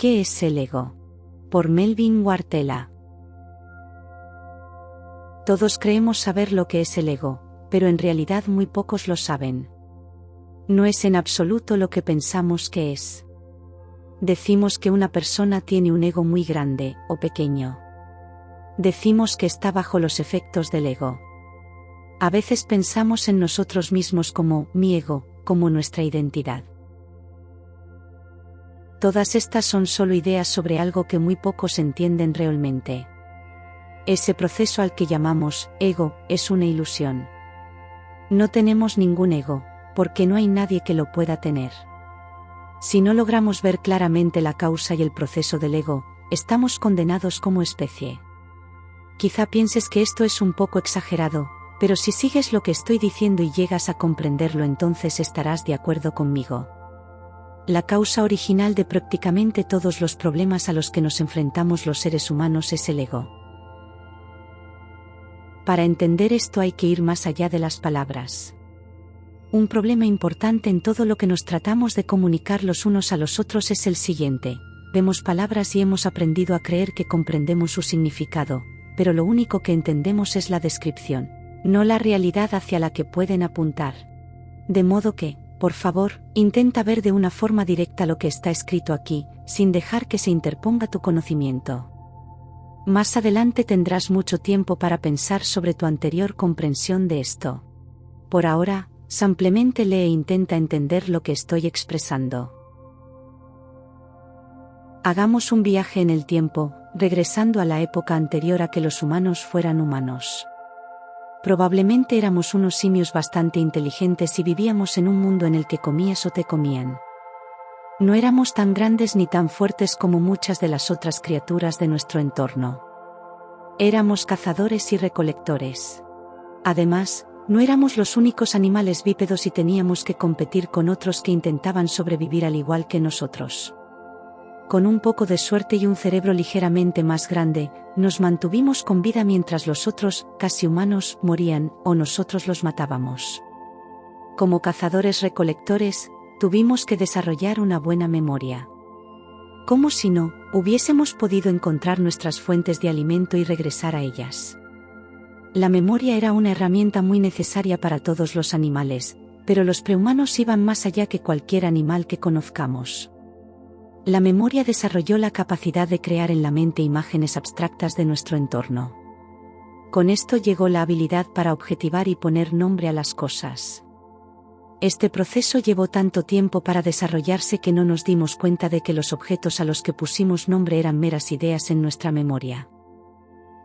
¿Qué es el ego? Por Melvin Wartela. Todos creemos saber lo que es el ego, pero en realidad muy pocos lo saben. No es en absoluto lo que pensamos que es. Decimos que una persona tiene un ego muy grande o pequeño. Decimos que está bajo los efectos del ego. A veces pensamos en nosotros mismos como mi ego, como nuestra identidad. Todas estas son solo ideas sobre algo que muy pocos entienden realmente. Ese proceso al que llamamos ego es una ilusión. No tenemos ningún ego, porque no hay nadie que lo pueda tener. Si no logramos ver claramente la causa y el proceso del ego, estamos condenados como especie. Quizá pienses que esto es un poco exagerado, pero si sigues lo que estoy diciendo y llegas a comprenderlo, entonces estarás de acuerdo conmigo. La causa original de prácticamente todos los problemas a los que nos enfrentamos los seres humanos es el ego. Para entender esto hay que ir más allá de las palabras. Un problema importante en todo lo que nos tratamos de comunicar los unos a los otros es el siguiente: vemos palabras y hemos aprendido a creer que comprendemos su significado, pero lo único que entendemos es la descripción, no la realidad hacia la que pueden apuntar. De modo que, por favor, intenta ver de una forma directa lo que está escrito aquí, sin dejar que se interponga tu conocimiento. Más adelante tendrás mucho tiempo para pensar sobre tu anterior comprensión de esto. Por ahora, simplemente lee e intenta entender lo que estoy expresando. Hagamos un viaje en el tiempo, regresando a la época anterior a que los humanos fueran humanos. Probablemente éramos unos simios bastante inteligentes y vivíamos en un mundo en el que comías o te comían. No éramos tan grandes ni tan fuertes como muchas de las otras criaturas de nuestro entorno. Éramos cazadores y recolectores. Además, no éramos los únicos animales bípedos y teníamos que competir con otros que intentaban sobrevivir al igual que nosotros. Con un poco de suerte y un cerebro ligeramente más grande, nos mantuvimos con vida mientras los otros, casi humanos, morían, o nosotros los matábamos. Como cazadores-recolectores, tuvimos que desarrollar una buena memoria. ¿Cómo si no, hubiésemos podido encontrar nuestras fuentes de alimento y regresar a ellas? La memoria era una herramienta muy necesaria para todos los animales, pero los prehumanos iban más allá que cualquier animal que conozcamos. La memoria desarrolló la capacidad de crear en la mente imágenes abstractas de nuestro entorno. Con esto llegó la habilidad para objetivar y poner nombre a las cosas. Este proceso llevó tanto tiempo para desarrollarse que no nos dimos cuenta de que los objetos a los que pusimos nombre eran meras ideas en nuestra memoria.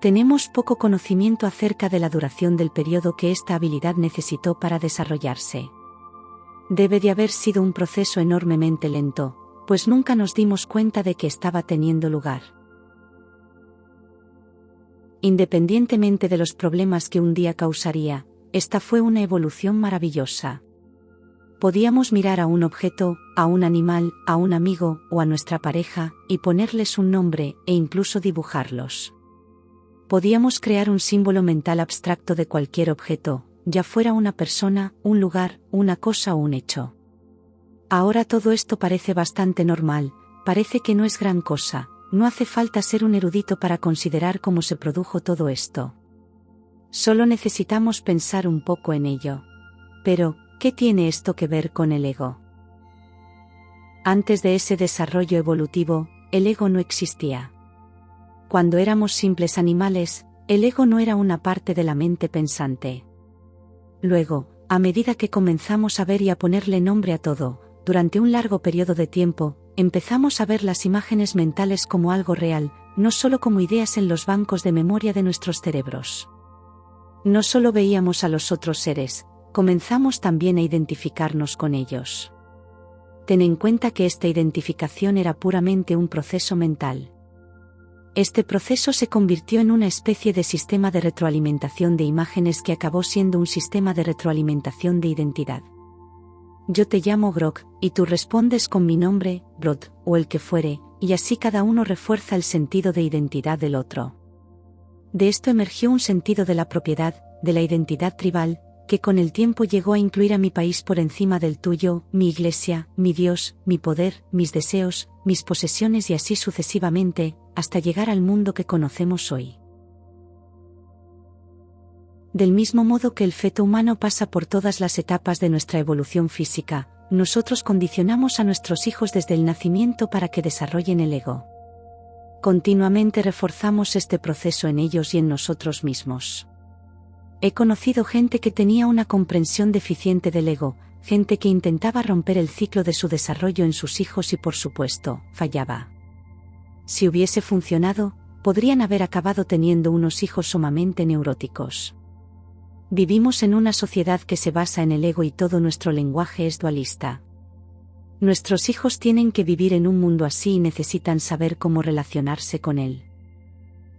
Tenemos poco conocimiento acerca de la duración del periodo que esta habilidad necesitó para desarrollarse. Debe de haber sido un proceso enormemente lento, pues nunca nos dimos cuenta de que estaba teniendo lugar. Independientemente de los problemas que un día causaría, esta fue una evolución maravillosa. Podíamos mirar a un objeto, a un animal, a un amigo o a nuestra pareja, y ponerles un nombre e incluso dibujarlos. Podíamos crear un símbolo mental abstracto de cualquier objeto, ya fuera una persona, un lugar, una cosa o un hecho. Ahora todo esto parece bastante normal, parece que no es gran cosa, no hace falta ser un erudito para considerar cómo se produjo todo esto. Solo necesitamos pensar un poco en ello. Pero, ¿qué tiene esto que ver con el ego? Antes de ese desarrollo evolutivo, el ego no existía. Cuando éramos simples animales, el ego no era una parte de la mente pensante. Luego, a medida que comenzamos a ver y a ponerle nombre a todo, durante un largo periodo de tiempo, empezamos a ver las imágenes mentales como algo real, no solo como ideas en los bancos de memoria de nuestros cerebros. No solo veíamos a los otros seres, comenzamos también a identificarnos con ellos. Ten en cuenta que esta identificación era puramente un proceso mental. Este proceso se convirtió en una especie de sistema de retroalimentación de imágenes que acabó siendo un sistema de retroalimentación de identidad. Yo te llamo Grog, y tú respondes con mi nombre, Brod, o el que fuere, y así cada uno refuerza el sentido de identidad del otro. De esto emergió un sentido de la propiedad, de la identidad tribal, que con el tiempo llegó a incluir a mi país por encima del tuyo, mi iglesia, mi Dios, mi poder, mis deseos, mis posesiones y así sucesivamente, hasta llegar al mundo que conocemos hoy. Del mismo modo que el feto humano pasa por todas las etapas de nuestra evolución física, nosotros condicionamos a nuestros hijos desde el nacimiento para que desarrollen el ego. Continuamente reforzamos este proceso en ellos y en nosotros mismos. He conocido gente que tenía una comprensión deficiente del ego, gente que intentaba romper el ciclo de su desarrollo en sus hijos y por supuesto, fallaba. Si hubiese funcionado, podrían haber acabado teniendo unos hijos sumamente neuróticos. Vivimos en una sociedad que se basa en el ego y todo nuestro lenguaje es dualista. Nuestros hijos tienen que vivir en un mundo así y necesitan saber cómo relacionarse con él.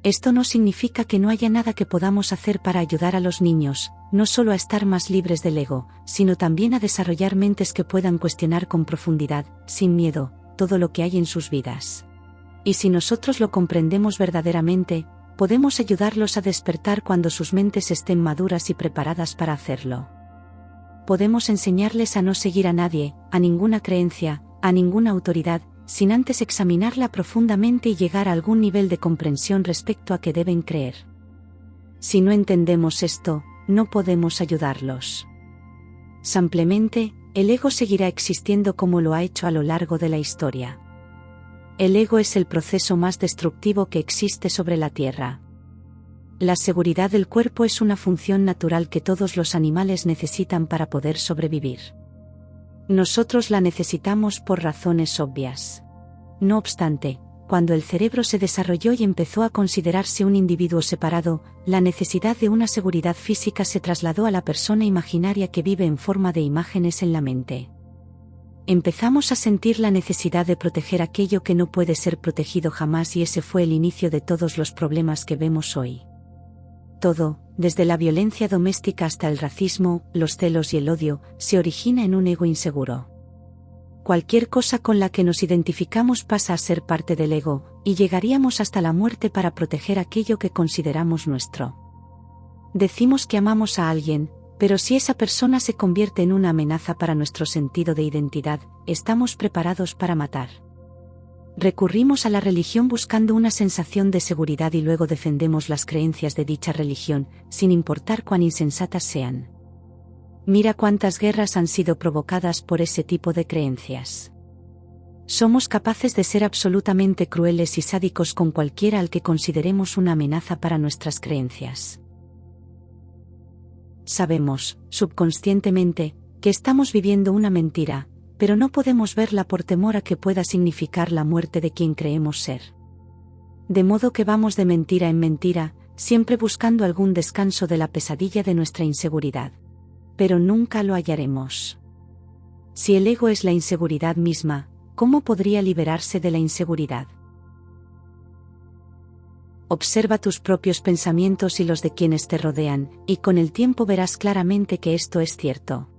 Esto no significa que no haya nada que podamos hacer para ayudar a los niños, no solo a estar más libres del ego, sino también a desarrollar mentes que puedan cuestionar con profundidad, sin miedo, todo lo que hay en sus vidas. Y si nosotros lo comprendemos verdaderamente, podemos ayudarlos a despertar cuando sus mentes estén maduras y preparadas para hacerlo. Podemos enseñarles a no seguir a nadie, a ninguna creencia, a ninguna autoridad, sin antes examinarla profundamente y llegar a algún nivel de comprensión respecto a qué deben creer. Si no entendemos esto, no podemos ayudarlos. Simplemente, el ego seguirá existiendo como lo ha hecho a lo largo de la historia. El ego es el proceso más destructivo que existe sobre la Tierra. La seguridad del cuerpo es una función natural que todos los animales necesitan para poder sobrevivir. Nosotros la necesitamos por razones obvias. No obstante, cuando el cerebro se desarrolló y empezó a considerarse un individuo separado, la necesidad de una seguridad física se trasladó a la persona imaginaria que vive en forma de imágenes en la mente. Empezamos a sentir la necesidad de proteger aquello que no puede ser protegido jamás y ese fue el inicio de todos los problemas que vemos hoy. Todo, desde la violencia doméstica hasta el racismo, los celos y el odio, se origina en un ego inseguro. Cualquier cosa con la que nos identificamos pasa a ser parte del ego, y llegaríamos hasta la muerte para proteger aquello que consideramos nuestro. Decimos que amamos a alguien, pero si esa persona se convierte en una amenaza para nuestro sentido de identidad, estamos preparados para matar. Recurrimos a la religión buscando una sensación de seguridad y luego defendemos las creencias de dicha religión, sin importar cuán insensatas sean. Mira cuántas guerras han sido provocadas por ese tipo de creencias. Somos capaces de ser absolutamente crueles y sádicos con cualquiera al que consideremos una amenaza para nuestras creencias. Sabemos, subconscientemente, que estamos viviendo una mentira, pero no podemos verla por temor a que pueda significar la muerte de quien creemos ser. De modo que vamos de mentira en mentira, siempre buscando algún descanso de la pesadilla de nuestra inseguridad. Pero nunca lo hallaremos. Si el ego es la inseguridad misma, ¿cómo podría liberarse de la inseguridad? Observa tus propios pensamientos y los de quienes te rodean, y con el tiempo verás claramente que esto es cierto.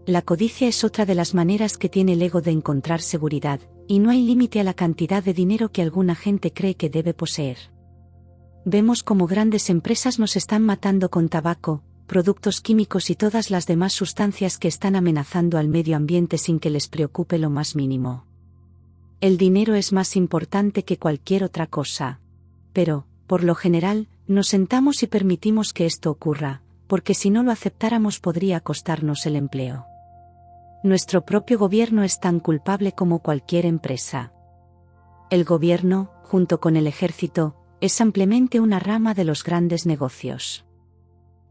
La codicia es otra de las maneras que tiene el ego de encontrar seguridad, y no hay límite a la cantidad de dinero que alguna gente cree que debe poseer. Vemos cómo grandes empresas nos están matando con tabaco, productos químicos y todas las demás sustancias que están amenazando al medio ambiente sin que les preocupe lo más mínimo. El dinero es más importante que cualquier otra cosa. Pero, por lo general, nos sentamos y permitimos que esto ocurra, porque si no lo aceptáramos podría costarnos el empleo. Nuestro propio gobierno es tan culpable como cualquier empresa. El gobierno, junto con el ejército, es simplemente una rama de los grandes negocios.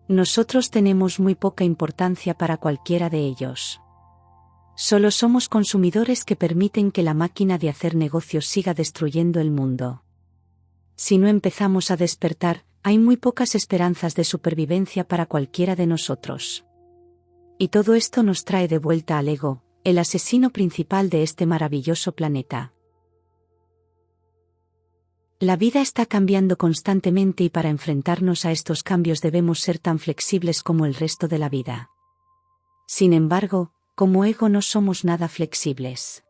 Nosotros tenemos muy poca importancia para cualquiera de ellos. Solo somos consumidores que permiten que la máquina de hacer negocios siga destruyendo el mundo. Si no empezamos a despertar, hay muy pocas esperanzas de supervivencia para cualquiera de nosotros. Y todo esto nos trae de vuelta al ego, el asesino principal de este maravilloso planeta. La vida está cambiando constantemente y para enfrentarnos a estos cambios debemos ser tan flexibles como el resto de la vida. Sin embargo, como ego no somos nada flexibles.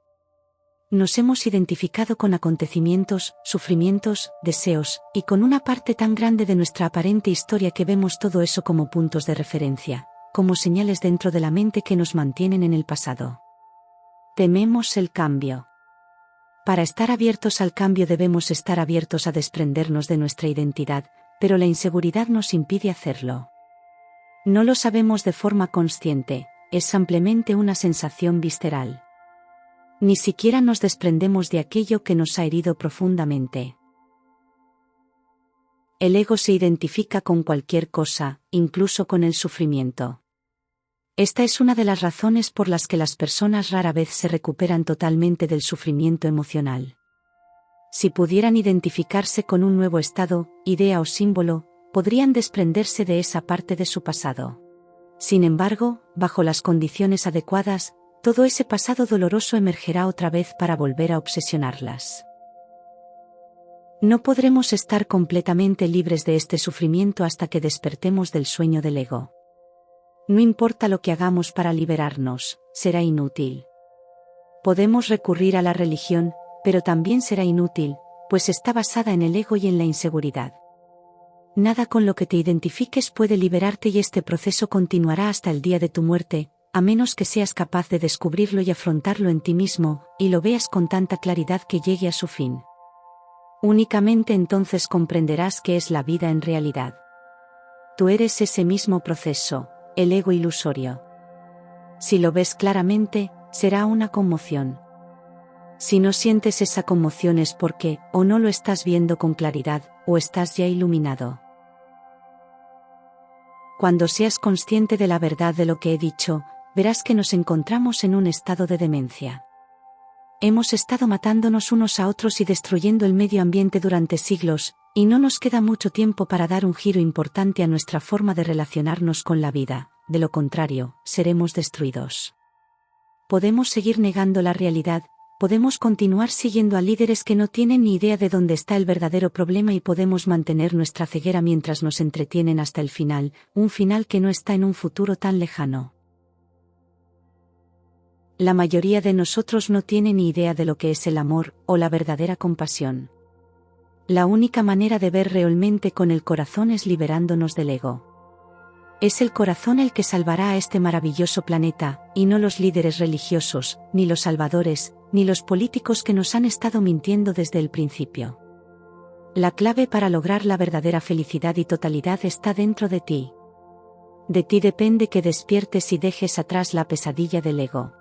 Nos hemos identificado con acontecimientos, sufrimientos, deseos, y con una parte tan grande de nuestra aparente historia que vemos todo eso como puntos de referencia, como señales dentro de la mente que nos mantienen en el pasado. Tememos el cambio. Para estar abiertos al cambio debemos estar abiertos a desprendernos de nuestra identidad, pero la inseguridad nos impide hacerlo. No lo sabemos de forma consciente, es simplemente una sensación visceral. Ni siquiera nos desprendemos de aquello que nos ha herido profundamente. El ego se identifica con cualquier cosa, incluso con el sufrimiento. Esta es una de las razones por las que las personas rara vez se recuperan totalmente del sufrimiento emocional. Si pudieran identificarse con un nuevo estado, idea o símbolo, podrían desprenderse de esa parte de su pasado. Sin embargo, bajo las condiciones adecuadas, todo ese pasado doloroso emergerá otra vez para volver a obsesionarlas. No podremos estar completamente libres de este sufrimiento hasta que despertemos del sueño del ego. No importa lo que hagamos para liberarnos, será inútil. Podemos recurrir a la religión, pero también será inútil, pues está basada en el ego y en la inseguridad. Nada con lo que te identifiques puede liberarte y este proceso continuará hasta el día de tu muerte, a menos que seas capaz de descubrirlo y afrontarlo en ti mismo, y lo veas con tanta claridad que llegue a su fin. Únicamente entonces comprenderás qué es la vida en realidad. Tú eres ese mismo proceso, el ego ilusorio. Si lo ves claramente, será una conmoción. Si no sientes esa conmoción es porque, o no lo estás viendo con claridad, o estás ya iluminado. Cuando seas consciente de la verdad de lo que he dicho, verás que nos encontramos en un estado de demencia. Hemos estado matándonos unos a otros y destruyendo el medio ambiente durante siglos, y no nos queda mucho tiempo para dar un giro importante a nuestra forma de relacionarnos con la vida, de lo contrario, seremos destruidos. Podemos seguir negando la realidad, podemos continuar siguiendo a líderes que no tienen ni idea de dónde está el verdadero problema y podemos mantener nuestra ceguera mientras nos entretienen hasta el final, un final que no está en un futuro tan lejano. La mayoría de nosotros no tiene ni idea de lo que es el amor, o la verdadera compasión. La única manera de ver realmente con el corazón es liberándonos del ego. Es el corazón el que salvará a este maravilloso planeta, y no los líderes religiosos, ni los salvadores, ni los políticos que nos han estado mintiendo desde el principio. La clave para lograr la verdadera felicidad y totalidad está dentro de ti. De ti depende que despiertes y dejes atrás la pesadilla del ego.